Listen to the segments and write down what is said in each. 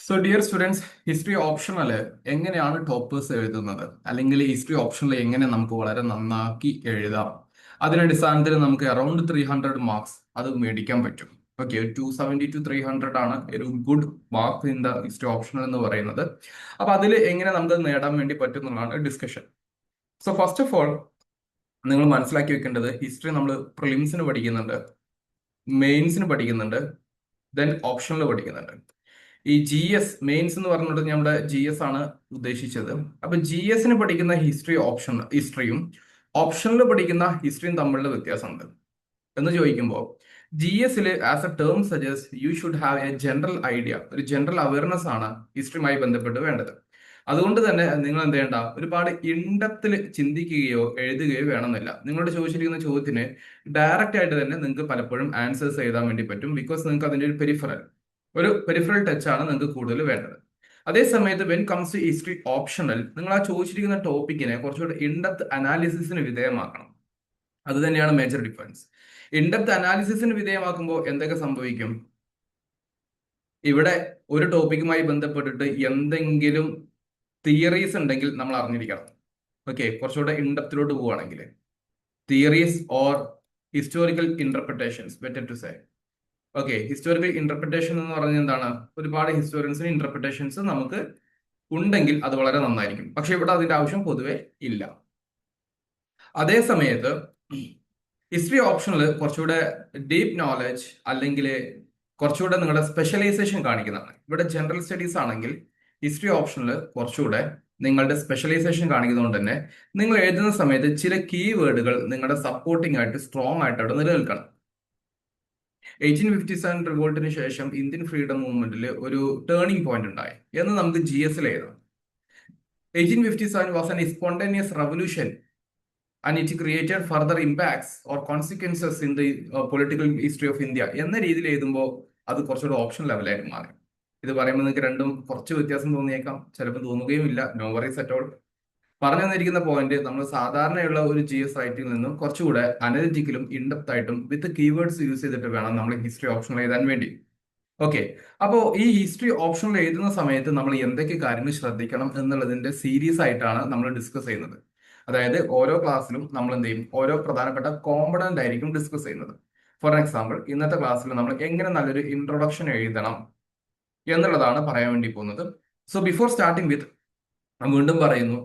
So dear students, history optional എങ്ങനെയാണ് toppers എഴുതുന്നത്, അല്ലെങ്കിൽ ഹിസ്റ്ററി ഓപ്ഷണൽ എങ്ങനെ നമുക്ക് വളരെ നന്നാക്കി എഴുതാം? അതിനടിസ്ഥാനത്തിൽ നമുക്ക് അറൌണ്ട് 300 മാർക്സ് അത് മേടിക്കാൻ പറ്റും. ഓക്കെ, 270 to 300 ആണ് ഒരു good mark in the history optional എന്ന് പറയുന്നത്. അപ്പൊ അതിൽ എങ്ങനെ നമുക്ക് നേടാൻ വേണ്ടി പറ്റും എന്നുള്ളതാണ് discussion. So first of all, നിങ്ങൾ മനസ്സിലാക്കി വെക്കേണ്ടത് ഹിസ്റ്ററി നമ്മൾ പ്രിലിംസിന് പഠിക്കുന്നുണ്ട്, മെയിൻസിന് പഠിക്കുന്നുണ്ട്, ദെൻ ഓപ്ഷണൽ പഠിക്കുന്നുണ്ട്. ഈ GS മെയിൻസ് എന്ന് പറഞ്ഞിട്ട് നമ്മുടെ GS ആണ് ഉദ്ദേശിച്ചത്. അപ്പൊ GSന് പഠിക്കുന്ന ഹിസ്റ്ററിയും ഓപ്ഷനിൽ പഠിക്കുന്ന ഹിസ്റ്ററിയും തമ്മിലുള്ള വ്യത്യാസമുണ്ട്. എന്ന് ചോദിക്കുമ്പോൾ GSൽ as a term suggest you should have a general idea, ഒരു ജനറൽ അവയർനെസ് ആണ് ഹിസ്റ്ററിയുമായി ബന്ധപ്പെട്ട് വേണ്ടത്. അതുകൊണ്ട് തന്നെ നിങ്ങൾ എന്ത് ചെയ്യേണ്ട, ഒരുപാട് ഇൻഡെപ്തിൽ ചിന്തിക്കുകയോ എഴുതുകയോ വേണമെന്നില്ല. നിങ്ങളോട് ചോദിച്ചിരിക്കുന്ന ചോദ്യത്തിന് ഡയറക്റ്റ് ആയിട്ട് തന്നെ നിങ്ങൾക്ക് പലപ്പോഴും ആൻസേഴ്സ് എഴുതാൻ വേണ്ടി പറ്റും. ബിക്കോസ് നിങ്ങൾക്ക് അതിന്റെ ഒരു പെരിഫറൽ ടച്ച് ആണ് നിങ്ങൾക്ക് കൂടുതൽ വേണ്ടത്. അതേ സമയത്ത് when comes to history optional, നിങ്ങൾ ആ ചോദിച്ചിരിക്കുന്ന ടോപ്പിക്കിനെ കുറച്ചുകൂടി ഇൻഡെപ്ത് അനാലിസിസിന് വിധേയമാക്കണം. അത് തന്നെയാണ് മേജർ ഡിഫറൻസ്. ഇൻഡെപ്ത് അനാലിസിസിന് വിധേയമാക്കുമ്പോൾ എന്തൊക്കെ സംഭവിക്കും? ഇവിടെ ഒരു ടോപ്പിക്കുമായി ബന്ധപ്പെട്ടിട്ട് എന്തെങ്കിലും തിയറീസ് ഉണ്ടെങ്കിൽ നമ്മൾ അറിഞ്ഞിരിക്കണം. ഓക്കെ, കുറച്ചുകൂടെ ഇൻഡെപ്തിലോട്ട് പോവുകയാണെങ്കിൽ theories or historical interpretations, better to say. Okay, historical interpretation എന്ന് പറഞ്ഞാൽ എന്താണ്? ഒരുപാട് ഹിസ്റ്റോറിയൻസിന് ഇന്റർപ്രിട്ടേഷൻസ് നമുക്ക് ഉണ്ടെങ്കിൽ അത് വളരെ നന്നായിരിക്കും. പക്ഷെ ഇവിടെ അതിന്റെ ആവശ്യം പൊതുവെ ഇല്ല. അതേ സമയത്ത് ഹിസ്റ്ററി ഓപ്ഷനിൽ കുറച്ചുകൂടെ ഡീപ്പ് നോളജ് അല്ലെങ്കിൽ കുറച്ചുകൂടെ നിങ്ങളുടെ സ്പെഷ്യലൈസേഷൻ കാണിക്കുന്നതാണ്. ഇവിടെ ജനറൽ സ്റ്റഡീസ് ആണെങ്കിൽ ഹിസ്റ്ററി ഓപ്ഷനിൽ കുറച്ചുകൂടെ നിങ്ങളുടെ സ്പെഷ്യലൈസേഷൻ കാണിക്കുന്നതുകൊണ്ട് തന്നെ നിങ്ങൾ എഴുതുന്ന സമയത്ത് ചില കീവേഡുകൾ നിങ്ങളുടെ സപ്പോർട്ടിംഗ് ആയിട്ട് സ്ട്രോങ് ആയിട്ട് അവിടെ നിലനിൽക്കണം. 1857 റിവോൾട്ടിന് ശേഷം ഇന്ത്യൻ ഫ്രീഡം മൂവ്മെന്റിൽ ഒരു ടേണിംഗ് പോയിന്റ് ഉണ്ടായി എന്ന് നമുക്ക് GSൽ എഴുതാം. 1857 was an spontaneous revolution and it created further impacts or consequences in the political history of India എന്ന രീതിയിൽ എഴുതുമ്പോൾ അത് കുറച്ചുകൂടെ ഓപ്ഷൻ ലെവലായിട്ട് മാറി. ഇത് പറയുമ്പോൾ നിങ്ങൾക്ക് രണ്ടും കുറച്ച് വ്യത്യാസം തോന്നിയേക്കാം, ചിലപ്പോൾ തോന്നുകയും ഇല്ല. No worries at all. പറഞ്ഞു തന്നിരിക്കുന്ന പോയിന്റ് നമ്മൾ സാധാരണയുള്ള ഒരു GS റൈറ്റിൽ നിന്നും കുറച്ചുകൂടെ അനലിറ്റിക്കലും ഇൻഡെപ്ത് ആയിട്ടും വിത്ത് കീവേഡ്സ് യൂസ് ചെയ്തിട്ട് വേണം നമ്മൾ ഹിസ്റ്ററി ഓപ്ഷണൽ എഴുതാൻ വേണ്ടി. ഓക്കെ, അപ്പോൾ ഈ ഹിസ്റ്ററി ഓപ്ഷണൽ എഴുതുന്ന സമയത്ത് നമ്മൾ എന്തൊക്കെ കാര്യങ്ങൾ ശ്രദ്ധിക്കണം എന്നുള്ളതിന്റെ സീരീസ് ആയിട്ടാണ് നമ്മൾ ഡിസ്കസ് ചെയ്യുന്നത്. അതായത് ഓരോ ക്ലാസ്സിലും നമ്മൾ എന്ത് ചെയ്യും, ഓരോ പ്രധാനപ്പെട്ട കോമ്പണന്റ് ആയിരിക്കും ഡിസ്കസ് ചെയ്യുന്നത്. ഫോർ എക്സാമ്പിൾ, ഇന്നത്തെ ക്ലാസ്സിൽ നമ്മൾ എങ്ങനെ നല്ലൊരു ഇൻട്രൊഡക്ഷൻ എഴുതണം എന്നുള്ളതാണ് പറയാൻ വേണ്ടി പോകുന്നത്. സോ ബിഫോർ സ്റ്റാർട്ടിങ് വിത്ത്, വീണ്ടും പറയുന്നു,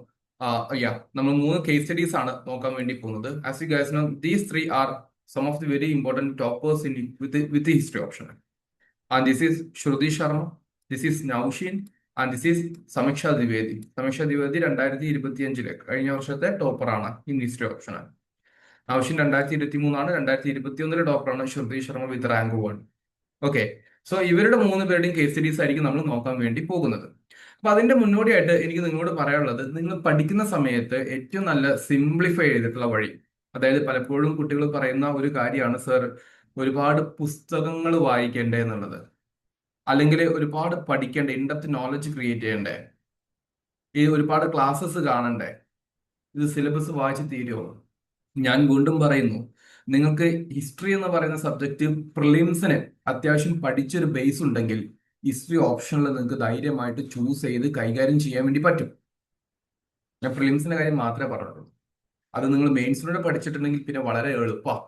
നമ്മൾ 3 കേസ് സ്റ്റഡീസ് ആണ് നോക്കാൻ വേണ്ടി പോകുന്നത്. As you guys know, these 3 are some of the very important toppers in with history option. And this is Shruti Sharma, this is Naushin, and this is Samiksha Dwivedi. Samiksha Dwivedi 2025 കഴിഞ്ഞ വർഷത്തെ ടോപ്പറാണ് in history optional. Naushin 2023 2021 ടോപ്പറാണ്. Shruti Sharma with rank 1. Okay, so ഇവരുടെ 3 പേരുടെയും case studies ആയിരിക്കും നമ്മൾ നോക്കാൻ വേണ്ടി പോകുന്നത്. അപ്പൊ അതിന്റെ മുന്നോടിയായിട്ട് എനിക്ക് നിങ്ങളോട് പറയാനുള്ളത്, നിങ്ങൾ പഠിക്കുന്ന സമയത്ത് ഏറ്റവും നല്ല സിംപ്ലിഫൈ ചെയ്തിട്ടുള്ള വഴി, അതായത് പലപ്പോഴും കുട്ടികൾ പറയുന്ന ഒരു കാര്യമാണ്, സർ ഒരുപാട് പുസ്തകങ്ങൾ വായിക്കേണ്ടേ എന്നുള്ളത്, അല്ലെങ്കിൽ ഒരുപാട് പഠിക്കേണ്ടേ, ഇൻഡെപ്ത് നോളജ് ക്രിയേറ്റ് ചെയ്യണ്ടേ, ഈ ഒരുപാട് ക്ലാസ്സസ് കാണണ്ടേ, ഇത് സിലബസ് വായിച്ച് തീരുമോ? ഞാൻ വീണ്ടും പറയുന്നു, നിങ്ങൾക്ക് ഹിസ്റ്ററി എന്ന് പറയുന്ന സബ്ജക്റ്റ് പ്രിലിംസിന് അത്യാവശ്യം പഠിച്ചൊരു ബേസ് ഉണ്ടെങ്കിൽ ഹിസ്റ്ററി ഓപ്ഷനിൽ നിങ്ങൾക്ക് ധൈര്യമായിട്ട് ചൂസ് ചെയ്ത് കൈകാര്യം ചെയ്യാൻ വേണ്ടി പറ്റും. ഞാൻ പ്രിലിംസിന്റെ കാര്യം മാത്രമേ പറഞ്ഞുള്ളൂ. അത് നിങ്ങൾ മെയിൻസിലൂടെ പഠിച്ചിട്ടുണ്ടെങ്കിൽ പിന്നെ വളരെ എളുപ്പമാണ്.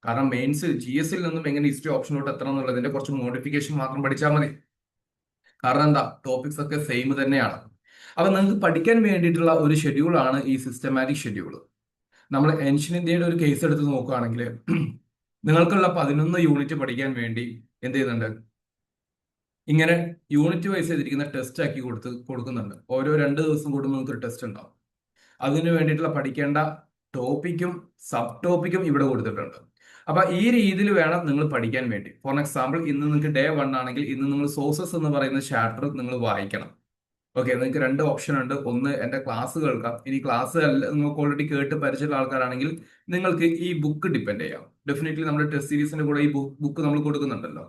കാരണം മെയിൻസ് GSൽ നിന്നും എങ്ങനെ ഹിസ്റ്ററി ഓപ്ഷനിലോട്ട് എത്തണം എന്നുള്ളതിന്റെ കുറച്ച് മോഡിഫിക്കേഷൻ മാത്രം പഠിച്ചാൽ മതി. കാരണം എന്താ, ടോപ്പിക്സ് ഒക്കെ സെയിം തന്നെയാണ്. അപ്പൊ നിങ്ങൾക്ക് പഠിക്കാൻ വേണ്ടിയിട്ടുള്ള ഒരു ഷെഡ്യൂളാണ് ഈ സിസ്റ്റമാറ്റിക് ഷെഡ്യൂൾ. നമ്മൾ ഏൻഷ്യൻ ഇന്ത്യയുടെ ഒരു കേസ് എടുത്ത് നോക്കുകയാണെങ്കിൽ നിങ്ങൾക്കുള്ള 11 യൂണിറ്റ് പഠിക്കാൻ വേണ്ടി എന്ത് ചെയ്യുന്നുണ്ട്, ഇങ്ങനെ യൂണിറ്റ് വൈസ് ചെയ്തിരിക്കുന്ന ടെസ്റ്റ് ആക്കി കൊടുക്കുന്നുണ്ട്. ഓരോ 2 ദിവസം കൂടുമ്പോൾ നിങ്ങൾക്ക് ഒരു ടെസ്റ്റ് ഉണ്ടാവും. അതിനു വേണ്ടിയിട്ടുള്ള പഠിക്കേണ്ട ടോപ്പിക്കും സബ് ടോപ്പിക്കും ഇവിടെ കൊടുത്തിട്ടുണ്ട്. അപ്പൊ ഈ രീതിയിൽ വേണം നിങ്ങൾ പഠിക്കാൻ വേണ്ടി. ഫോർ എക്സാമ്പിൾ, ഇന്ന് നിങ്ങൾക്ക് ഡേ 1 ആണെങ്കിൽ ഇന്ന് നിങ്ങൾ സോഴ്സസ് എന്ന് പറയുന്ന ചാപ്റ്റർ നിങ്ങൾ വായിക്കണം. ഓക്കെ, നിങ്ങൾക്ക് 2 ഓപ്ഷൻ ഉണ്ട്. ഒന്ന്, എന്റെ ക്ലാസ് കേൾക്കാം. ഇനി ക്ലാസ് അല്ല, നിങ്ങൾക്ക് ഓൾറെഡി കേട്ട് പരിചയമുള്ള ആൾക്കാരാണെങ്കിൽ നിങ്ങൾക്ക് ഈ ബുക്ക് ഡിപ്പെൻഡ് ചെയ്യാം. ഡെഫിനറ്റ്ലി നമ്മുടെ ടെസ്റ്റ് സീരീസിന്റെ കൂടെ ഈ ബുക്ക് നമ്മൾ കൊടുക്കുന്നുണ്ടല്ലോ.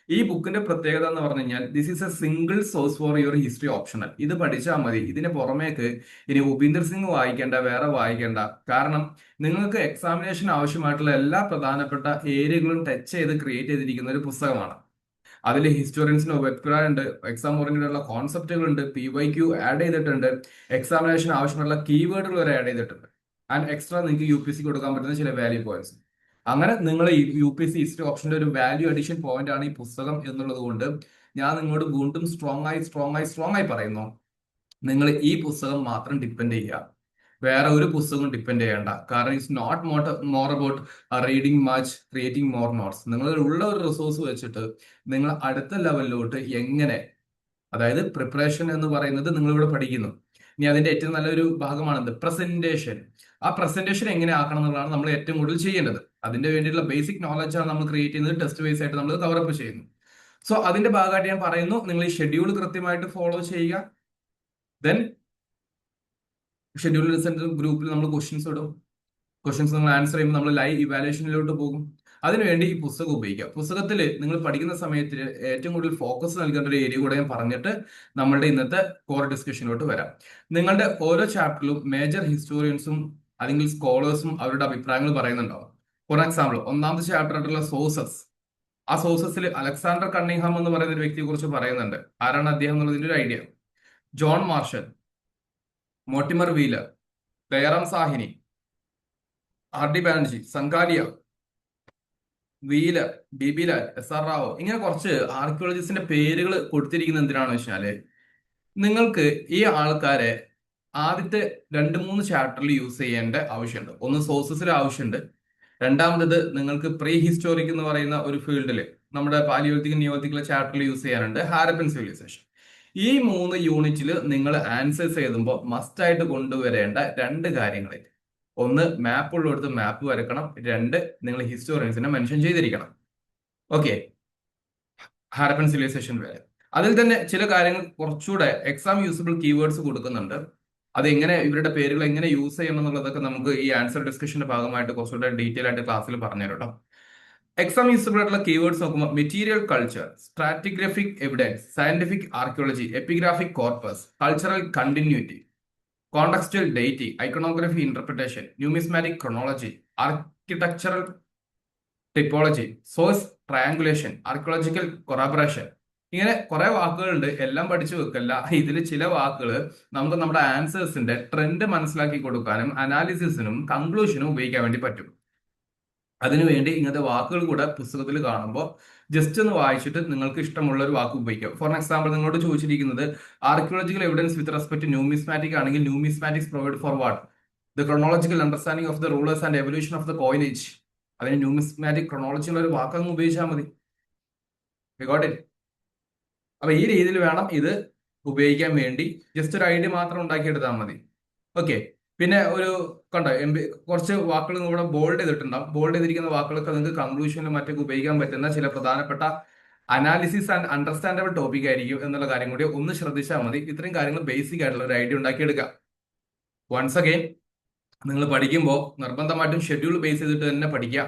ഈ ബുക്കിന്റെ പ്രത്യേകത എന്ന് പറഞ്ഞു കഴിഞ്ഞാൽ this is A single source for your history optional. ഇത് പഠിച്ചാൽ മതി. ഇതിന് പുറമേക്ക് ഇനി ഉപീന്ദർ സിംഗ് വായിക്കേണ്ട, വേറെ വായിക്കേണ്ട. കാരണം നിങ്ങൾക്ക് എക്സാമിനേഷൻ ആവശ്യമായിട്ടുള്ള എല്ലാ പ്രധാനപ്പെട്ട ഏരിയകളും ടച്ച് ചെയ്ത് ക്രിയേറ്റ് ചെയ്തിരിക്കുന്ന ഒരു പുസ്തകമാണ്. അതിൽ ഹിസ്റ്റോറിയൻസിന് വെബ് ഉണ്ട്, എക്സാം ഓറിയന്റഡ് ഉള്ള കോൺസെപ്റ്റുകൾ ഉണ്ട്, PYQ ആഡ് ചെയ്തിട്ടുണ്ട്, എക്സാമിനേഷൻ ആവശ്യമുള്ള കീവേഡുകൾ വരെ ആഡ് ചെയ്തിട്ടുണ്ട്. ആൻഡ് എക്സ്ട്രാ നിങ്ങൾക്ക് UPSC കൊടുക്കാൻ പറ്റുന്ന ചില വാല്യൂ പോയിന്റ്സ്. അങ്ങനെ നിങ്ങൾ ഈ UPSC ഹിസ്റ്ററി ഓപ്ഷന്റെ ഒരു വാല്യൂ അഡീഷൻ പോയിന്റ് ആണ് ഈ പുസ്തകം എന്നുള്ളത് കൊണ്ട് ഞാൻ നിങ്ങളോട് വീണ്ടും സ്ട്രോങ് ആയി പറയുന്നു, നിങ്ങൾ ഈ പുസ്തകം മാത്രം ഡിപ്പെൻഡ് ചെയ്യുക, വേറെ ഒരു പുസ്തകവും ഡിപ്പെൻഡ് ചെയ്യേണ്ട. കാരണം it's not more about reading much, creating more notes. നിങ്ങൾ ഉള്ള ഒരു റിസോഴ്സ് വെച്ചിട്ട് നിങ്ങൾ അടുത്ത ലെവലിലോട്ട് എങ്ങനെ, അതായത് പ്രിപ്പറേഷൻ എന്ന് പറയുന്നത് നിങ്ങൾ ഇവിടെ പഠിക്കുന്നു. ഇനി അതിന്റെ ഏറ്റവും നല്ലൊരു ഭാഗമാണെന്ത്, പ്രസന്റേഷൻ. ആ പ്രസന്റേഷൻ എങ്ങനെ ആക്കണം എന്നുള്ളതാണ് നമ്മൾ ഏറ്റവും കൂടുതൽ ചെയ്യേണ്ടത്. അതിന്റെ വേണ്ടിയിട്ടുള്ള ബേസിക് നോളജ് ആണ് നമ്മൾ ക്രിയേറ്റ് ചെയ്യുന്നത്, ടെസ്റ്റ് ബേസ് ആയിട്ട് നമ്മൾ കവറപ്പ് ചെയ്യുന്നു. സോ അതിന്റെ ഭാഗമായിട്ട് ഞാൻ പറയുന്നു, നിങ്ങൾ ഈ ഷെഡ്യൂൾ കൃത്യമായിട്ട് ഫോളോ ചെയ്യുക. ദെൻ ഷെഡ്യൂൾ സെന്റർ ഗ്രൂപ്പിൽ നമ്മൾ ക്വസ്റ്റ്യൻസ് ഇടും. ക്വസ്റ്റ്യൻസ് നമ്മൾ ആൻസർ ചെയ്യുമ്പോൾ നമ്മൾ ലൈവ് ഇവാലുവേഷനിലോട്ട് പോകും. അതിനുവേണ്ടി ഈ പുസ്തകം ഉപയോഗിക്കുക. പുസ്തകത്തിൽ നിങ്ങൾ പഠിക്കുന്ന സമയത്ത് ഏറ്റവും കൂടുതൽ ഫോക്കസ് നൽകേണ്ട ഒരു ഏരിയ കൂടെ ഞാൻ പറഞ്ഞിട്ട് നമ്മളുടെ ഇന്നത്തെ കോർ ഡിസ്കഷനിലോട്ട് വരാം. നിങ്ങളുടെ ഓരോ ചാപ്റ്ററിലും മേജർ ഹിസ്റ്റോറിയൻസും അല്ലെങ്കിൽ സ്കോളേഴ്സും അവരുടെ അഭിപ്രായങ്ങൾ പറയുന്നുണ്ടാവും. ഫോർ എക്സാമ്പിൾ, ഒന്നാമത്തെ ചാപ്റ്റർ ആയിട്ടുള്ള സോഴ്സസ്, ആ സോഴ്സസിൽ അലക്സാണ്ടർ കണ്ണിങ്ഹാം എന്ന് പറയുന്ന ഒരു വ്യക്തിയെ കുറിച്ച് പറയുന്നുണ്ട്. ആരാണ് അദ്ദേഹം എന്നുള്ളതിന്റെ ഒരു idea. John Marshall, Mortimer Wheeler, Dayaram Sahni, RD Banerji, Sankalia, Wheeler, BB Lal, SR Rao, ഇങ്ങനെ കുറച്ച് ആർക്കിയോളജിസ്റ്റിന്റെ പേരുകൾ കൊടുത്തിരിക്കുന്നത് എന്തിനാണെന്ന് വെച്ചാല് നിങ്ങൾക്ക് ഈ ആൾക്കാരെ ആദ്യത്തെ 2-3 ചാപ്റ്ററിൽ യൂസ് ചെയ്യേണ്ട ആവശ്യമുണ്ട്. ഒന്ന് സോഴ്സസിൽ ആവശ്യമുണ്ട്, രണ്ടാമത് നിങ്ങൾക്ക് പ്രീ ഹിസ്റ്റോറിക് എന്ന് പറയുന്ന ഒരു ഫീൽഡിൽ നമ്മുടെ പാലിയോളിത്തിക് നിയോളിത്തിക് ചാപ്റ്ററിൽ യൂസ് ചെയ്യാനുണ്ട്, ഹാരപ്പൻ സിവിലൈസേഷൻ. ഈ 3 യൂണിറ്റിൽ നിങ്ങൾ ആൻസേഴ്സ് എഴുതുമ്പോൾ മസ്റ്റ് ആയിട്ട് കൊണ്ടുവരേണ്ട 2 കാര്യങ്ങൾ. ഒന്ന്, മാപ്പ് ഉള്ളിടത്ത് മാപ്പ് വരക്കണം. 2, നിങ്ങൾ ഹിസ്റ്റോറിയൻസിനെ മെൻഷൻ ചെയ്തിരിക്കണം. ഓക്കെ, ഹാരപ്പൻ സിവിലൈസേഷൻ വരെ. അതിൽ തന്നെ ചില കാര്യങ്ങൾ കുറച്ചുകൂടെ എക്സാം യൂസബിൾ കീവേഡ്സ് കൊടുക്കുന്നുണ്ട്. അതെങ്ങനെ, ഇവരുടെ പേരുകൾ എങ്ങനെ യൂസ് ചെയ്യണം എന്നുള്ളതൊക്കെ നമുക്ക് ഈ ആൻസർ ഡിസ്കഷന്റെ ഭാഗമായിട്ട് കുറച്ചുകൂടെ ഡീറ്റെയിൽ ആയിട്ട് ക്ലാസ്സിൽ പറഞ്ഞുതരാം കേട്ടോ. എക്സാം യൂസബിൾ ആയിട്ടുള്ള കീവേഡ്സ് നോക്കുമ്പോൾ material culture, stratigraphic evidence, scientific archaeology, epigraphic corpus, cultural continuity, contextual dating, iconography interpretation, numismatic chronology, architectural typology, source triangulation, archaeological corroboration. ഇങ്ങനെ കുറെ വാക്കുകളുണ്ട്, എല്ലാം പഠിച്ചു വെക്കല്ല. ഇതിൽ ചില വാക്കുകൾ നമുക്ക് നമ്മുടെ ആൻസേഴ്സിന്റെ ട്രെൻഡ് മനസ്സിലാക്കി കൊടുക്കാനും അനാലിസിസിനും കൺക്ലൂഷനും ഉപയോഗിക്കാൻ വേണ്ടി പറ്റും. അതിനുവേണ്ടി ഇങ്ങനത്തെ വാക്കുകൾ കൂടെ പുസ്തകത്തിൽ കാണുമ്പോൾ ജസ്റ്റ് ഒന്ന് വായിച്ചിട്ട് നിങ്ങൾക്ക് ഇഷ്ടമുള്ള ഒരു വാക്ക് ഉപയോഗിക്കാം. ഫോർ എക്സാമ്പിൾ, നിങ്ങളോട് ചോദിച്ചിരിക്കുന്നത് archaeological evidence with respect to numismatic ആണെങ്കിൽ numismatics provide for what, the chronological understanding of the rulers and evolution of the coinage. അതിന് ന്യൂമിസ്മാറ്റിക് ക്രോണോളജി ഉള്ള ഒരു വാക്കങ്ങ് ഉപയോഗിച്ചാൽ മതി. Got it? അപ്പൊ ഈ രീതിയിൽ വേണം ഇത് ഉപയോഗിക്കാൻ വേണ്ടി. ജസ്റ്റ് ഒരു ഐഡിയ മാത്രം ഉണ്ടാക്കിയെടുത്താൽ മതി. ഓക്കെ, പിന്നെ ഒരു കണ്ടോ കുറച്ച് വാക്കുകൾ ഇവിടെ ബോൾഡ് ചെയ്തിട്ടുണ്ടാവും. ബോൾഡ് ചെയ്തിരിക്കുന്ന വാക്കുകളൊക്കെ നിങ്ങൾക്ക് കൺക്ലൂഷനിലും മറ്റൊക്കെ ഉപയോഗിക്കാൻ പറ്റുന്ന ചില പ്രധാനപ്പെട്ട അനാലിസിസ് ആൻഡ് അണ്ടർസ്റ്റാൻഡബിൾ ടോപ്പിക് ആയിരിക്കും എന്നുള്ള കാര്യം കൂടി ഒന്ന് ശ്രദ്ധിച്ചാൽ മതി. ഇത്രയും കാര്യങ്ങൾ ബേസിക് ആയിട്ടുള്ള ഒരു ഐഡിയ ഉണ്ടാക്കിയെടുക്കുക. വൺസ് അഗെയിൻ, നിങ്ങൾ പഠിക്കുമ്പോൾ നിർബന്ധമായിട്ടും ഷെഡ്യൂൾ ബേസ് ചെയ്തിട്ട് തന്നെ പഠിക്കുക,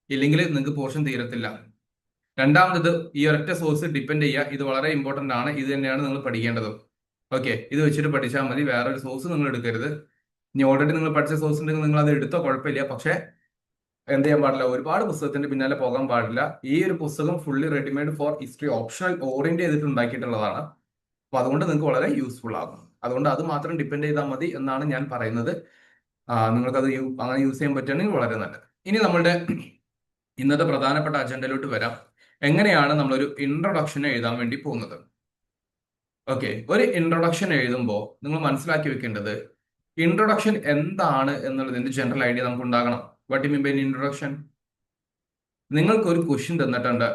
ഇല്ലെങ്കിൽ നിങ്ങൾക്ക് പോർഷൻ തീരത്തില്ല. രണ്ടാമത്, ഈ ഒരൊറ്റ സോഴ്സ് ഡിപ്പെൻഡ് ചെയ്യുക. ഇത് വളരെ ഇമ്പോർട്ടന്റ് ആണ്. ഇത് തന്നെയാണ് നിങ്ങൾ പഠിക്കേണ്ടത്. ഓക്കെ, ഇത് വെച്ചിട്ട് പഠിച്ചാൽ മതി. വേറൊരു സോഴ്സ് നിങ്ങൾ എടുക്കരുത്. ഇനി ഓൾറെഡി നിങ്ങൾ പഠിച്ച സോഴ്സ് ഉണ്ടെങ്കിൽ നിങ്ങൾ അത് എടുത്തോ, കുഴപ്പമില്ല. പക്ഷെ എന്ത് ചെയ്യാൻ പാടില്ല, ഒരുപാട് പുസ്തകത്തിന്റെ പിന്നാലെ പോകാൻ പാടില്ല. ഈ ഒരു പുസ്തകം fully readymade for history optional orient ചെയ്തിട്ട് ഉണ്ടാക്കിയിട്ടുള്ളതാണ്. അപ്പൊ അതുകൊണ്ട് നിങ്ങൾക്ക് വളരെ യൂസ്ഫുൾ ആകും. അതുകൊണ്ട് അത് മാത്രം ഡിപ്പെൻഡ് ചെയ്താൽ മതി എന്നാണ് ഞാൻ പറയുന്നത്. നിങ്ങൾക്കത് അങ്ങനെ യൂസ് ചെയ്യാൻ പറ്റുകയാണെങ്കിൽ വളരെ നല്ലത്. ഇനി നമ്മളുടെ ഇന്നത്തെ പ്രധാനപ്പെട്ട അജണ്ടയിലോട്ട് വരാം. എങ്ങനെയാണ് നമ്മളൊരു ഇൻട്രൊഡക്ഷൻ എഴുതാൻ വേണ്ടി പോകുന്നത്? ഓക്കെ, ഒരു ഇൻട്രൊഡക്ഷൻ എഴുതുമ്പോൾ നിങ്ങൾ മനസ്സിലാക്കി വെക്കേണ്ടത് ഇൻട്രൊഡക്ഷൻ എന്താണ് എന്നുള്ളതിന്റെ ജനറൽ ഐഡിയ നമുക്ക് ഉണ്ടാകണം. What you mean by introduction? നിങ്ങൾക്ക് ഒരു ക്വസ്റ്റ്യൻ തന്നിട്ടുണ്ട്,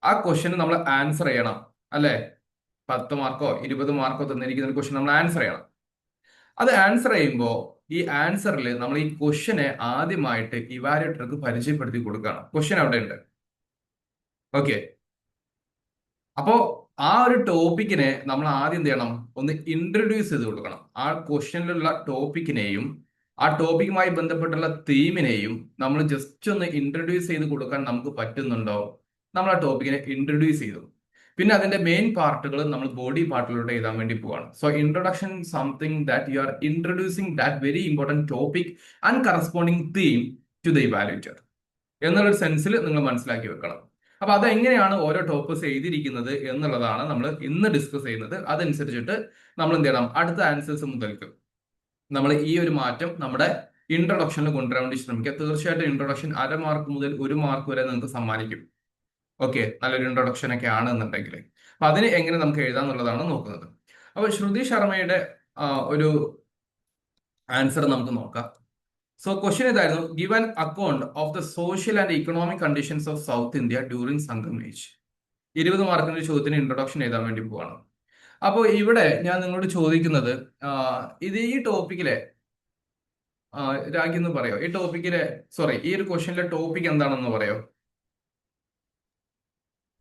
ആ ക്വസ്റ്റ്യന് നമ്മൾ ആൻസർ ചെയ്യണം, അല്ലെ? 10 മാർക്കോ 20 മാർക്കോ തന്നിരിക്കുന്ന ഒരു ക്വസ്റ്റ്യൻ നമ്മൾ ആൻസർ ചെയ്യണം. അത് ആൻസർ ചെയ്യുമ്പോൾ ഈ ആൻസറിൽ നമ്മൾ ഈ ക്വസ്റ്റ്യനെ ആദ്യമായിട്ട് ഇവാലുവേറ്റർക്ക് പരിചയപ്പെടുത്തി കൊടുക്കണം. ക്വസ്റ്റ്യൻ അവിടെ ഉണ്ട്. ഓക്കെ, അപ്പോ ആ ഒരു ടോപ്പിക്കിനെ നമ്മൾ ആദ്യം എന്ത് ചെയ്യണം, ഒന്ന് ഇൻട്രൊഡ്യൂസ് ചെയ്ത് കൊടുക്കണം. ആ ക്വസ്റ്റ്യനിലുള്ള ടോപ്പിക്കിനെയും ആ ടോപ്പിക്കുമായി ബന്ധപ്പെട്ടുള്ള തീമിനെയും നമ്മൾ ജസ്റ്റ് ഒന്ന് ഇൻട്രൊഡ്യൂസ് ചെയ്ത് കൊടുക്കാൻ നമുക്ക് പറ്റുന്നുണ്ടോ? നമ്മൾ ആ ടോപ്പിക്കിനെ ഇൻട്രൊഡ്യൂസ് ചെയ്തു. പിന്നെ അതിന്റെ മെയിൻ പാർട്ടുകൾ നമ്മൾ ബോഡി പാർട്ടിലൂടെ എഴുതാൻ വേണ്ടി പോവാണ്. So introduction something that you are introducing that very important topic and corresponding theme to the evaluator എന്നുള്ളൊരു സെൻസിൽ നിങ്ങൾ മനസ്സിലാക്കി വെക്കണം. അപ്പൊ അതെങ്ങനെയാണ് ഓരോ ടോപ്പിക്സ് എഴുതിയിരിക്കുന്നത് എന്നുള്ളതാണ് നമ്മൾ ഇന്ന് ഡിസ്കസ് ചെയ്യുന്നത്. അതനുസരിച്ചിട്ട് നമ്മൾ എന്ത് ചെയ്യണം, അടുത്ത ആൻസേഴ്സ് മുതൽക്ക് നമ്മൾ ഈ ഒരു മാറ്റം നമ്മുടെ ഇൻട്രൊഡക്ഷനിൽ കൊണ്ടുവരാൻ വേണ്ടി ശ്രമിക്കുക. തീർച്ചയായിട്ടും ഇൻട്രൊഡക്ഷൻ 1/2 മാർക്ക് മുതൽ 1 മാർക്ക് വരെ നിങ്ങൾക്ക് സമ്മാനിക്കും. ഓക്കെ, നല്ലൊരു ഇൻട്രൊഡക്ഷൻ ഒക്കെ ആണെന്നുണ്ടെങ്കിൽ അപ്പൊ അതിന് എങ്ങനെ നമുക്ക് എഴുതാം എന്നുള്ളതാണ് നോക്കുന്നത്. അപ്പൊ ശ്രുതി ശർമ്മയുടെ ഒരു ആൻസർ നമുക്ക് നോക്കാം. സോ ക്വസ്റ്റ്യൻ ഇതായിരുന്നു, give an account of the social and economic conditions of south India during Sangam age. 20 മാർക്കിന്റെ ചോദ്യത്തിന് ഇൻട്രൊഡക്ഷൻ എഴുതാൻ വേണ്ടി പോവാണ്. അപ്പോൾ ഇവിടെ ഞാൻ നിങ്ങളോട് ചോദിക്കുന്നത്, ഇത് ഈ ടോപ്പിക്കിലെ രാഖി എന്ന് പറയോ, ഈ ടോപ്പിക്കിലെ സോറി ഈ ഒരു ക്വസ്റ്റ്യനിലെ ടോപ്പിക് എന്താണെന്ന് പറയോ?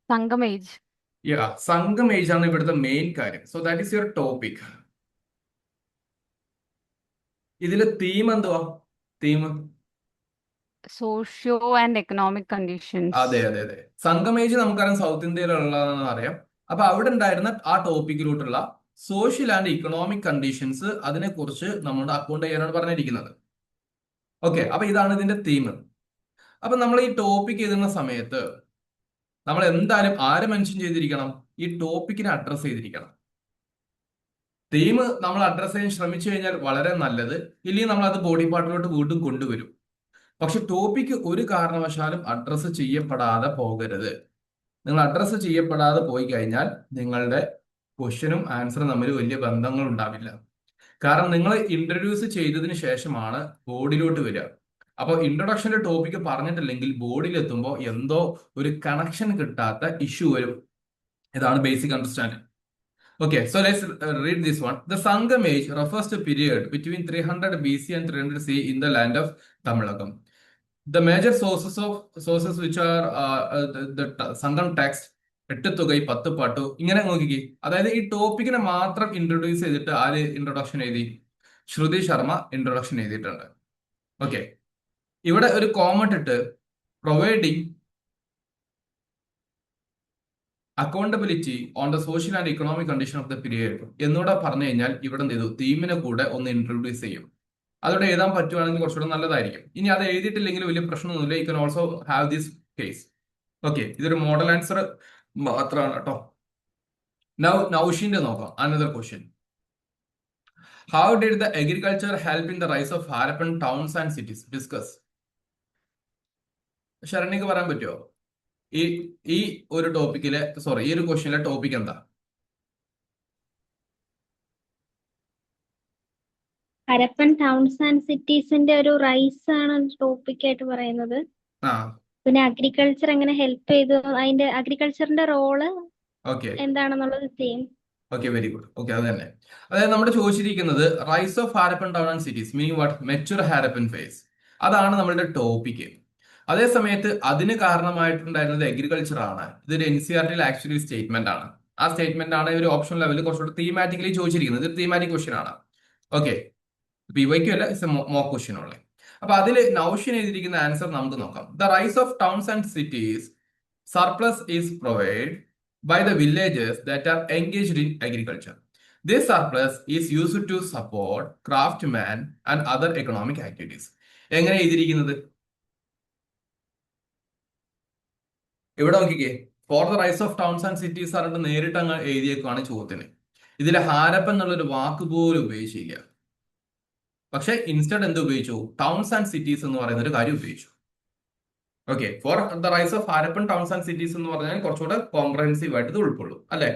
സംഗം ഏജ്. സംഗം ഏജ് ആണ് ഇവിടുത്തെ മെയിൻ കാര്യം. So that is your topic. ഇതിലെ തീം എന്തുവാ? Theme socio and economic conditions. അതെ അതെ അതെ, സംഗം ഏജ് നമുക്കറിയാം സൗത്ത് ഇന്ത്യയിലുള്ളതെന്ന് അറിയാം. അപ്പൊ അവിടെ ഉണ്ടായിരുന്ന ആ ടോപ്പിക്കിലോട്ടുള്ള സോഷ്യൽ ആൻഡ് ഇക്കണോമിക് കണ്ടീഷൻസ്, അതിനെ കുറിച്ച് നമ്മുടെ അക്കൗണ്ട് ചെയ്യാനാണ് പറഞ്ഞിരിക്കുന്നത്. ഓക്കെ, അപ്പൊ ഇതാണ് ഇതിന്റെ തീം. അപ്പൊ നമ്മൾ ഈ ടോപ്പിക് എഴുതുന്ന സമയത്ത് നമ്മൾ എന്തായാലും ആര് മെൻഷൻ ചെയ്തിരിക്കണം? ഈ ടോപ്പിക്കിനെ അഡ്രസ് ചെയ്തിരിക്കണം. തീം നമ്മൾ അഡ്രസ് ചെയ്യാൻ ശ്രമിച്ചു കഴിഞ്ഞാൽ വളരെ നല്ലത്, ഇല്ലെങ്കിൽ നമ്മൾ അത് ബോഡി പാർട്ടിലോട്ട് വീണ്ടും കൊണ്ടുവരും. പക്ഷെ ടോപ്പിക് ഒരു കാരണവശാലും അഡ്രസ്സ് ചെയ്യപ്പെടാതെ പോകരുത്. നിങ്ങൾ അഡ്രസ്സ് ചെയ്യപ്പെടാതെ പോയി കഴിഞ്ഞാൽ നിങ്ങളുടെ ക്വസ്റ്റ്യനും ആൻസറും തമ്മിൽ വലിയ ബന്ധങ്ങൾ ഉണ്ടാവില്ല. കാരണം നിങ്ങൾ ഇൻട്രൊഡ്യൂസ് ചെയ്തതിന് ശേഷമാണ് ബോർഡിലോട്ട് വരിക. അപ്പോൾ ഇൻട്രൊഡക്ഷന്റെ ടോപ്പിക് പറഞ്ഞിട്ടില്ലെങ്കിൽ ബോർഡിൽ എത്തുമ്പോൾ എന്തോ ഒരു കണക്ഷൻ കിട്ടാത്ത ഇഷ്യൂ വരും. ഇതാണ് basic understanding. Okay, so let's read this one. The Sangam age refers to period between 300 BC and 300 CE in the land of Tamilakam. The major sources which are the Sangam text, 8 തുകൈ 10 പാട്ടു, ഇങ്ങനെ നോക്കിക്കേ. അതായത് ഈ ടോപ്പിക്കിനെ മാത്രം introduce ചെയ്തിട്ട് ആര് introduction എഴുതി? Shruti Sharma introduction എഴുതിയിട്ടുണ്ട്. ഓക്കെ, ഇവിടെ ഒരു കോമന്റ് ഇട്ട് providing accountability on the social and economic condition of the period എന്നൂടെ പറഞ്ഞു കഴിഞ്ഞാൽ ഇവിടെ എന്ത് ചെയ്തു, തീമിനെ കൂടെ ഒന്ന് ഇൻട്രൊഡ്യൂസ് ചെയ്യും. അതോടെ എഴുതാൻ പറ്റുവാണെങ്കിൽ കുറച്ചുകൂടെ നല്ലതായിരിക്കും. ഇനി അത് എഴുതിയിട്ടില്ലെങ്കിൽ വലിയ പ്രശ്നമൊന്നുമില്ല, you can also have this case. Okay, ഇതൊരു മോഡൽ ആൻസർ മാത്രമാണ് കേട്ടോ. നൗഷിന്റെ നോക്കാം. Another question, how did the agriculture help in the rise of Harappan towns and cities? Discuss. ശരണ്യക്ക് പറയാൻ പറ്റുമോ ഈ ഈ ഒരു ടോപ്പിക്കിലെ ഈ ഒരു ക്വസ്റ്റ്യനിലെ ടോപ്പിക് എന്താ? ഹരപ്പൻ ടൗൺസ് ആൻഡ് സിറ്റീസിന്റെ ഒരു റൈസ് ആണ് ടോപ്പിക് ആയിട്ട് പറയുന്നത്. പിന്നെ അഗ്രികൾച്ചർ എങ്ങനെ ഹെൽപ്പ് ചെയ്തു, അതിന്റെ അഗ്രികൾച്ചറിന്റെ റോള് എന്താണെന്നുള്ളത് theme. Okay, very good. Okay, അത് തന്നെ. അതായത് നമ്മൾ ചോദിച്ചിരിക്കുന്നത് rise of Harappan town and cities, meaning what, mature Harappan phase. അതാണ് നമ്മളുടെ ടോപ്പിക്. അതേ സമയത്ത് അതിന് കാരണമായിട്ടുണ്ടായിരുന്നത് അഗ്രികൾച്ചർ ആണ്. ഇതൊരു NCERT ആക്ച്വലി സ്റ്റേറ്റ്മെന്റ് ആണ്. ആ സ്റ്റേറ്റ്മെന്റ് ആണ് ഒരു ഓപ്ഷൻ ലെവലിൽ കുറച്ചുകൂടി തീമാറ്റിക്കലി ചോദിച്ചിരിക്കുന്നത്. ഇത് തീമാറ്റിക് ക്വസ്റ്റ്യൻ ആണ്. ഓക്കെ, PYQ അല്ല, ഇറ്റ്സ് എ മോക്ക് ക്വസ്റ്റ്യൻ ഉള്ളത്. അപ്പൊ അതിൽ നൗഷ്യൻ എഴുതിയിരിക്കുന്ന ആൻസർ നമുക്ക് നോക്കാം. The rise of towns and cities surplus is provide by the villages that are engaged in agriculture. This surplus is used to support craftsmen and other economic activities. എങ്ങനെ എഴുതിയിരിക്കുന്നത്? ഇവിടെ നോക്കിക്കേ, for the rise of towns and cities പറഞ്ഞിട്ട് നേരിട്ട് അങ്ങ് എഴുതിയേക്കാണ് ചോദ്യത്തിന്. ഇതിൽ ഹാരപ്പൻ എന്നുള്ളൊരു വാക്ക് പോലും ഉപയോഗിച്ചില്ല. പക്ഷെ ഇൻസ്റ്റഡ് എന്ത് ഉപയോഗിച്ചു? ടൗൺസ് ആൻഡ് സിറ്റീസ് എന്ന് പറയുന്ന ഒരു കാര്യം ഉപയോഗിച്ചു. Okay, for the rise of Harappan towns and cities എന്ന് പറഞ്ഞാൽ കുറച്ചുകൂടെ കോംപ്രഹെൻസീവ് ആയിട്ട് ഇത് ഉൾക്കൊള്ളും അല്ലെ?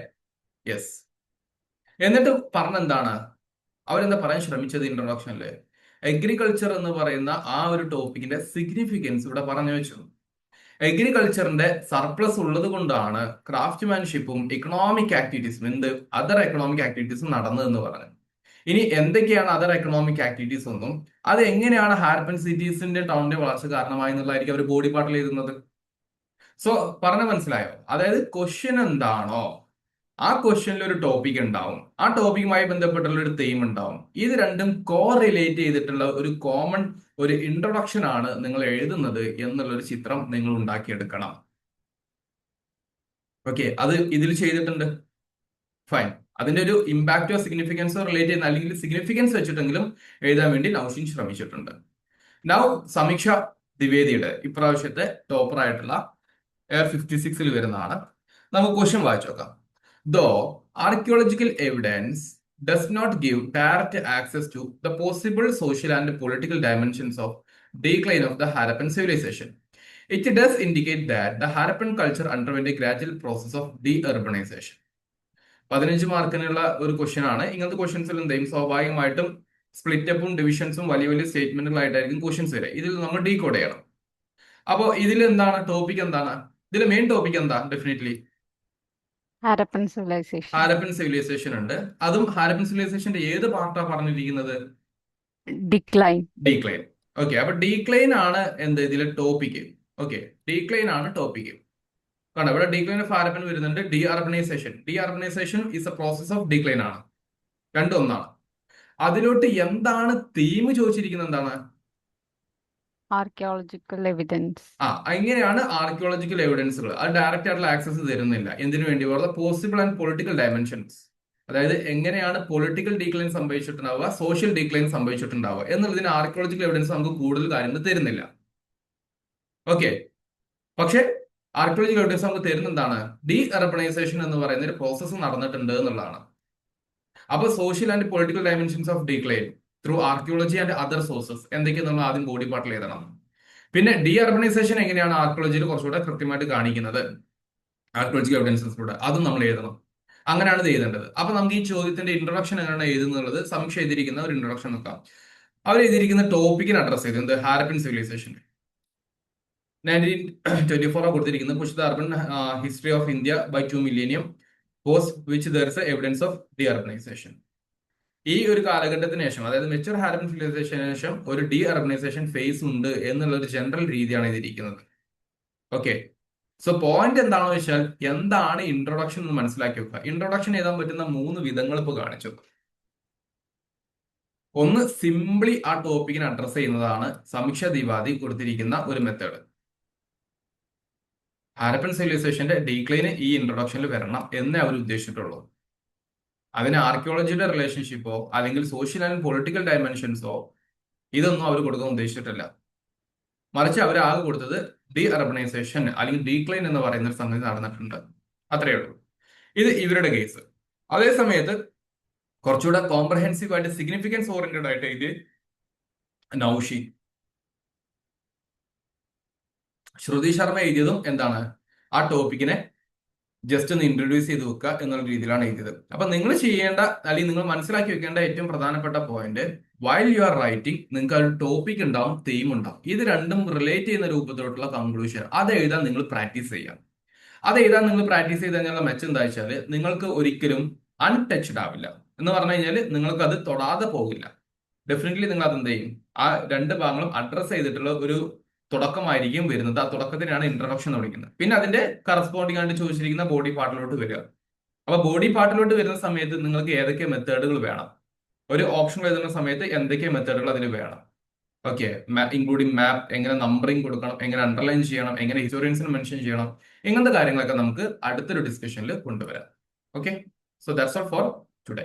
യെസ്. എന്നിട്ട് പറഞ്ഞെന്താണ് അവരെന്താ പറയാൻ ശ്രമിച്ചത് ഇൻട്രൊഡക്ഷനില്? അഗ്രികൾച്ചർ എന്ന് പറയുന്ന ആ ഒരു ടോപ്പിക്കിന്റെ സിഗ്നിഫിക്കൻസ് ഇവിടെ പറഞ്ഞു വെച്ചു. അഗ്രികൾച്ചറിന്റെ സർപ്ലസ് ഉള്ളത് കൊണ്ടാണ് ക്രാഫ്റ്റ്മാൻഷിപ്പും ഇക്കണോമിക് ആക്ടിവിറ്റീസും അതർ എക്കണോമിക് ആക്ടിവിറ്റീസും നടന്നതെന്ന് പറഞ്ഞു. ഇനി എന്തൊക്കെയാണ് അതർ എക്കണോമിക് ആക്ടിവിറ്റീസ് എന്നും അത് എങ്ങനെയാണ് ഹാരപ്പൻ സിറ്റീസിന്റെ ടൗണിന്റെ വളർച്ച കാരണമായി എന്നുള്ളതായിരിക്കും അവർ ബോഡി പാർട്ടിൽ എഴുതുന്നത്. സോ പറഞ്ഞ മനസ്സിലായോ? അതായത് ക്വസ്റ്റ്യൻ എന്താണോ ആ ക്വസ്റ്റ്യനിൽ ഒരു ടോപ്പിക് ഉണ്ടാവും, ആ ടോപ്പിക്കുമായി ബന്ധപ്പെട്ടുള്ള ഒരു തീം ഉണ്ടാവും. ഇത് രണ്ടും കോ റിലേറ്റ് ചെയ്തിട്ടുള്ള ഒരു കോമൺ ഒരു ഇൻട്രൊഡക്ഷൻ ആണ് നിങ്ങൾ എഴുതുന്നത് എന്നുള്ളൊരു ചിത്രം നിങ്ങൾ ഉണ്ടാക്കിയെടുക്കണം. ഓക്കെ, അത് ഇതിൽ ചെയ്തിട്ടുണ്ട്. ഫൈൻ. അതിന്റെ ഒരു ഇമ്പാക്റ്റോ സിഗ്നിഫിക്കൻസോ റിലേറ്റ് ചെയ്യുന്ന അല്ലെങ്കിൽ സിഗ്നിഫിക്കൻസ് വെച്ചിട്ടെങ്കിലും എഴുതാൻ വേണ്ടി നൗഷിൻ ശ്രമിച്ചിട്ടുണ്ട്. നൗ സമീക്ഷ ദ്വിവേദിയുടെ ഇപ്രാവശ്യത്തെ ടോപ്പർ ആയിട്ടുള്ള എയർ 56 വരുന്നതാണ്. നമുക്ക് ക്വസ്റ്റ്യൻ വായിച്ചു നോക്കാം. Though archaeological evidence does not give direct access to the possible social and political dimensions of decline of the Harappan civilization. It does indicate that the Harappan culture underwent a gradual process of de-urbanization. 15 മാർക്കിനുള്ള ഒരു question ആണ്. ഇങ്ങനത്തെ ക്വസ്റ്റ്യൻസിൽ എന്തെയും സ്വാഭാവികമായിട്ടും സ്പ്ലിറ്റപ്പും ഡിവിഷൻസും വലിയ വലിയ സ്റ്റേറ്റ്മെന്റുകളായിട്ടായിരിക്കും questions വരിക. ഇതിൽ നമ്മൾ decode ചെയ്യണം. അപ്പോൾ ഇതിൽ എന്താണ് ടോപ്പിക്, എന്താണ് ഇതിൽ മെയിൻ ടോപ്പിക്? എന്താ? Definitely Harappan civilisation. Harappan civilisation ഉണ്ട്. അതും ഹാരപ്പൻ സിവിലൈസേഷന്റെ ഏത് പാർട്ടാ പറഞ്ഞിരിക്കുന്നത്? ഡിക്ലൈൻ. ഡീക്ലൈൻ. ഓക്കെ, അപ്പൊ ഡീക്ലൈൻ ആണ് എന്ത് ഇതിലെ ടോപ്പിക്. ഓക്കെ, ഡീക്ലൈൻ ആണ് ടോപ്പിക്. കാരണം ഇവിടെ ഡീക്ലൈൻ ഓഫ് ഹാരപ്പൻ വരുന്നുണ്ട്. Deurbanisation is a process of decline ആണ്. രണ്ടും ഒന്നാണ്. അതിലോട്ട് എന്താണ് തീം ചോദിച്ചിരിക്കുന്നത്? എന്താണ്? Archaeological evidence. എങ്ങനെയാണ് ആർക്കിയോളജിക്കൽ എവിഡൻസുകൾ? അത് ഡയറക്റ്റ് ആയിട്ടുള്ള ആക്സസ് തരുന്നില്ല. എന്തിനു വേണ്ടി? പോസിബിൾ ആൻഡ് പൊളിറ്റിക്കൽ ഡയമെൻഷൻസ്, അതായത് എങ്ങനെയാണ് പൊളിറ്റിക്കൽ ഡീക്ലൈൻ സംഭവിച്ചിട്ടുണ്ടാവുക, സോഷ്യൽ ഡീക്ലൈൻ സംഭവിച്ചിട്ടുണ്ടാവുക എന്നുള്ളതിന് ആർക്കിയോളജിക്കൽ എവിഡൻസ് നമുക്ക് കൂടുതൽ കാര്യങ്ങൾ തരുന്നില്ല. ഓക്കെ, പക്ഷെ ആർക്കിയോളജിക്കൽ എവിഡൻസ് നമുക്ക് തരുന്ന എന്താണ്? ഡി അർബനൈസേഷൻ എന്ന് പറയുന്ന ഒരു പ്രോസസ്സ് നടന്നിട്ടുണ്ട് എന്നുള്ളതാണ്. അപ്പൊ social and political dimensions of decline through archaeology and other sources എന്തൊക്കെയാണ് നമ്മൾ ആദ്യം ബോഡി പാർട്ടിൽ എഴുതണം. പിന്നെ ഡി അർബനൈസേഷൻ എങ്ങനെയാണ് ആർക്കിയോളജിയിൽ കുറച്ചുകൂടെ കൃത്യമായിട്ട് കാണിക്കുന്നത്, ആർക്കിയോളജിക്കൽ എവിഡൻസസിലൂടെ, അതും നമ്മൾ എഴുതണം. അങ്ങനെയാണ് ഇത് എഴുതേണ്ടത്. അപ്പൊ നമുക്ക് ഈ ചോദ്യത്തിന്റെ ഇൻട്രൊഡക്ഷൻ എങ്ങനെയാണ് എഴുതുന്നത്? സമീക്ഷ എഴുതിയിരിക്കുന്ന ഒരു ഇൻട്രൊഡക്ഷൻ നോക്കാം. അവർ എഴുതിയിരിക്കുന്ന ടോപ്പിക്കിന് അഡ്രസ് ചെയ്തത് ഹാരപ്പൻ സിവിലൈസേഷൻ. 1924 കൊടുത്തിരിക്കുന്നത് push the urban history of India by 2 millennium post which there is evidence of deurbanisation. ഈ ഒരു കാലഘട്ടത്തിന് ശേഷം, അതായത് മെച്ചൂർ ഹാരപ്പൻ സിവിലൈസേഷന് ശേഷം ഒരു ഡി അർബനൈസേഷൻ ഫേസ് ഉണ്ട് എന്നുള്ള ഒരു ജനറൽ രീതിയാണ് ഇതിരിക്കുന്നത്. ഓക്കെ, സോ പോയിന്റ് എന്താണെന്ന് വെച്ചാൽ എന്താണ് ഇൻട്രൊഡക്ഷൻ എന്ന് മനസ്സിലാക്കി വെക്കുക. ഇൻട്രൊഡക്ഷൻ എഴുതാൻ പറ്റുന്ന 3 വിധങ്ങൾ ഇപ്പോൾ കാണിച്ചു. ഒന്ന്, സിംപ്ലി ആ ടോപ്പിക്കിനെ അഡ്രസ് ചെയ്യുന്നതാണ് സമീക്ഷ ദ്വിവാദി കൊടുത്തിരിക്കുന്ന ഒരു മെത്തേഡ്. ഹാരപ്പൻ സിവിലൈസേഷന്റെ ഡീക്ലൈന് ഈ ഇൻട്രൊഡക്ഷനിൽ വരണം എന്നേ അവർ ഉദ്ദേശിച്ചിട്ടുള്ളൂ. അതിന് ആർക്കിയോളജിയുടെ റിലേഷൻഷിപ്പോ അല്ലെങ്കിൽ സോഷ്യൽ ആൻഡ് പൊളിറ്റിക്കൽ ഡയമെൻഷൻസോ ഇതൊന്നും അവർ കൊടുക്കാൻ ഉദ്ദേശിച്ചിട്ടില്ല. മറിച്ച് അവർ ആകെ കൊടുത്തത് ഡി അർബനൈസേഷൻ അല്ലെങ്കിൽ ഡീക്ലൈൻ എന്ന് പറയുന്ന ഒരു സംഗതി നടന്നിട്ടുണ്ട്, അത്രയേ ഉള്ളൂ. ഇത് ഇവരുടെ കേസ്. അതേ സമയത്ത് കുറച്ചുകൂടെ കോംപ്രഹെൻസീവ് ആയിട്ട് സിഗ്നിഫിക്കൻസ് ഓറിയന്റഡ് ആയിട്ട് ഇത് നൌഷി, ശ്രുതി ശർമ്മ എഴുതിയതും എന്താണ്? ആ ടോപ്പിക്കിനെ ജസ്റ്റ് ഒന്ന് ഇൻട്രൊഡ്യൂസ് ചെയ്ത് വെക്കുക എന്നുള്ള രീതിയിലാണ് എഴുതിയത്. അപ്പൊ നിങ്ങൾ ചെയ്യേണ്ട അല്ലെങ്കിൽ നിങ്ങൾ മനസ്സിലാക്കി വെക്കേണ്ട ഏറ്റവും പ്രധാനപ്പെട്ട point, while you are writing നിങ്ങൾക്ക് ഒരു ടോപ്പിക് ഉണ്ടാവും, തീം ഉണ്ടാവും. ഇത് രണ്ടും റിലേറ്റ് ചെയ്യുന്ന രൂപത്തിലോട്ടുള്ള കൺക്ലൂഷൻ അത് എഴുതാൻ നിങ്ങൾ പ്രാക്ടീസ് ചെയ്യാം. അത് എഴുതാൻ നിങ്ങൾ പ്രാക്ടീസ് ചെയ്ത് കഴിഞ്ഞാൽ മെച്ചം എന്താ വെച്ചാൽ നിങ്ങൾക്ക് ഒരിക്കലും അൺടച്ച്ഡ് ആവില്ല. എന്ന് പറഞ്ഞു കഴിഞ്ഞാൽ നിങ്ങൾക്ക് അത് തൊടാതെ പോകില്ല. ഡെഫിനറ്റ്ലി നിങ്ങൾ അത് എന്ത് ചെയ്യും? ആ 2 ഭാഗങ്ങളും അഡ്രസ് ചെയ്തിട്ടുള്ള ഒരു തുടക്കമായിരിക്കും വരുന്നത്. ആ തുടക്കത്തിനാണ് ഇൻട്രൊഡക്ഷൻ എന്ന് വിളിക്കുന്നത്. പിന്നെ അതിന്റെ കറസ്പോണ്ടിങ് ആയിട്ട് ചോദിച്ചിരിക്കുന്ന ബോഡി പാർട്ടിലോട്ട് വരിക. അപ്പൊ ബോഡി പാർട്ടിലോട്ട് വരുന്ന സമയത്ത് നിങ്ങൾക്ക് ഏതൊക്കെ മെത്തേഡുകൾ വേണം, ഒരു ഓപ്ഷൻ എഴുതുന്ന സമയത്ത് എന്തൊക്കെ മെത്തേഡുകൾ അതിന് വേണം. ഓക്കെ, ഇൻക്ലൂഡിങ് മാപ്പ്, എങ്ങനെ നമ്പറിംഗ് കൊടുക്കണം, എങ്ങനെ അണ്ടർലൈൻ ചെയ്യണം, എങ്ങനെ ഹിസ്റ്റോറിയൻസിന് മെൻഷൻ ചെയ്യണം, ഇങ്ങനത്തെ കാര്യങ്ങളൊക്കെ നമുക്ക് അടുത്തൊരു ഡിസ്കഷനിൽ കൊണ്ടുവരാം. Okay, so that's all for